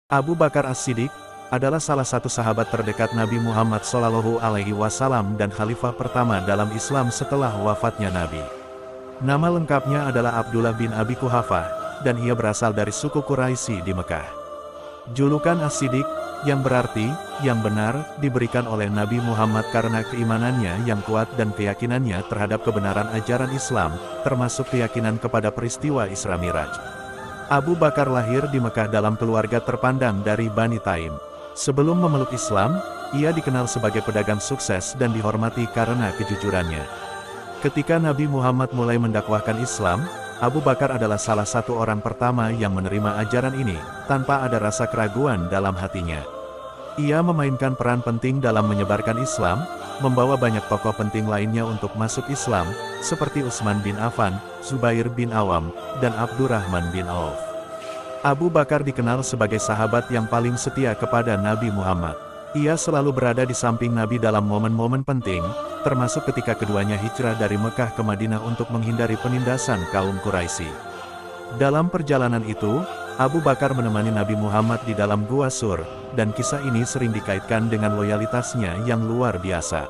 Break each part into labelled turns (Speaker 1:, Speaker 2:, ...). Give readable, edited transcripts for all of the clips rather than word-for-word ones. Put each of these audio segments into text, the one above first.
Speaker 1: Abu Bakar As-Siddiq adalah salah satu sahabat terdekat Nabi Muhammad SAW dan khalifah pertama dalam Islam setelah wafatnya Nabi. Nama lengkapnya adalah Abdullah bin Abi Quhafah, dan ia berasal dari suku Quraisy di Mekah. Julukan As-Siddiq, yang berarti yang benar, diberikan oleh Nabi Muhammad karena keimanannya yang kuat dan keyakinannya terhadap kebenaran ajaran Islam, termasuk keyakinan kepada peristiwa Isra Miraj. Abu Bakar lahir di Mekah dalam keluarga terpandang dari Bani Taim. Sebelum memeluk Islam, ia dikenal sebagai pedagang sukses dan dihormati karena kejujurannya. Ketika Nabi Muhammad mulai mendakwahkan Islam, Abu Bakar adalah salah satu orang pertama yang menerima ajaran ini, tanpa ada rasa keraguan dalam hatinya. Ia memainkan peran penting dalam menyebarkan Islam, membawa banyak tokoh penting lainnya untuk masuk Islam, seperti Utsman bin Affan, Zubair bin Awam, dan Abdurrahman bin Auf. Abu Bakar dikenal sebagai sahabat yang paling setia kepada Nabi Muhammad. Ia selalu berada di samping Nabi dalam momen-momen penting, termasuk ketika keduanya hijrah dari Mekah ke Madinah untuk menghindari penindasan kaum Quraisy. Dalam perjalanan itu, Abu Bakar menemani Nabi Muhammad di dalam Gua Sur, dan kisah ini sering dikaitkan dengan loyalitasnya yang luar biasa.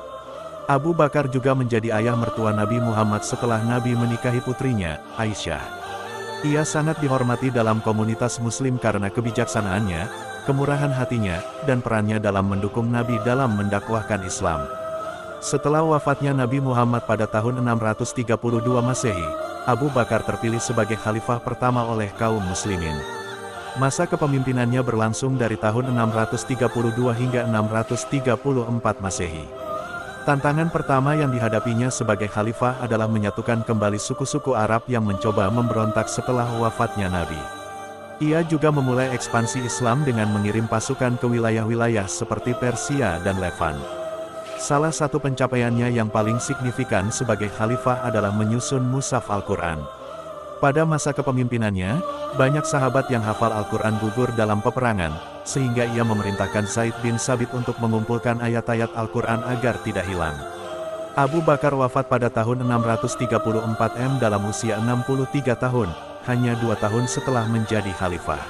Speaker 1: Abu Bakar juga menjadi ayah mertua Nabi Muhammad setelah Nabi menikahi putrinya, Aisyah. Ia sangat dihormati dalam komunitas Muslim karena kebijaksanaannya, kemurahan hatinya, dan perannya dalam mendukung Nabi dalam mendakwahkan Islam. Setelah wafatnya Nabi Muhammad pada tahun 632 Masehi, Abu Bakar terpilih sebagai khalifah pertama oleh kaum muslimin. Masa kepemimpinannya berlangsung dari tahun 632 hingga 634 Masehi. Tantangan pertama yang dihadapinya sebagai khalifah adalah menyatukan kembali suku-suku Arab yang mencoba memberontak setelah wafatnya Nabi. Ia juga memulai ekspansi Islam dengan mengirim pasukan ke wilayah-wilayah seperti Persia dan Levan. Salah satu pencapaiannya yang paling signifikan sebagai khalifah adalah menyusun Mushaf Al-Quran. Pada masa kepemimpinannya, banyak sahabat yang hafal Al-Quran gugur dalam peperangan, sehingga ia memerintahkan Zaid bin Sabit untuk mengumpulkan ayat-ayat Al-Quran agar tidak hilang. Abu Bakar wafat pada tahun 634 dalam usia 63 tahun, hanya 2 tahun setelah menjadi khalifah.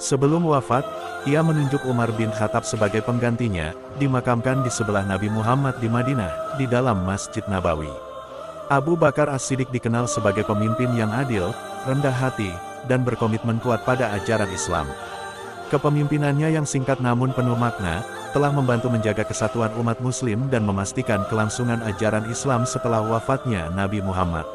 Speaker 1: Sebelum wafat, ia menunjuk Umar bin Khattab sebagai penggantinya, dimakamkan di sebelah Nabi Muhammad di Madinah, di dalam Masjid Nabawi. Abu Bakar As-Siddiq dikenal sebagai pemimpin yang adil, rendah hati, dan berkomitmen kuat pada ajaran Islam. Kepemimpinannya yang singkat namun penuh makna, telah membantu menjaga kesatuan umat muslim dan memastikan kelangsungan ajaran Islam setelah wafatnya Nabi Muhammad.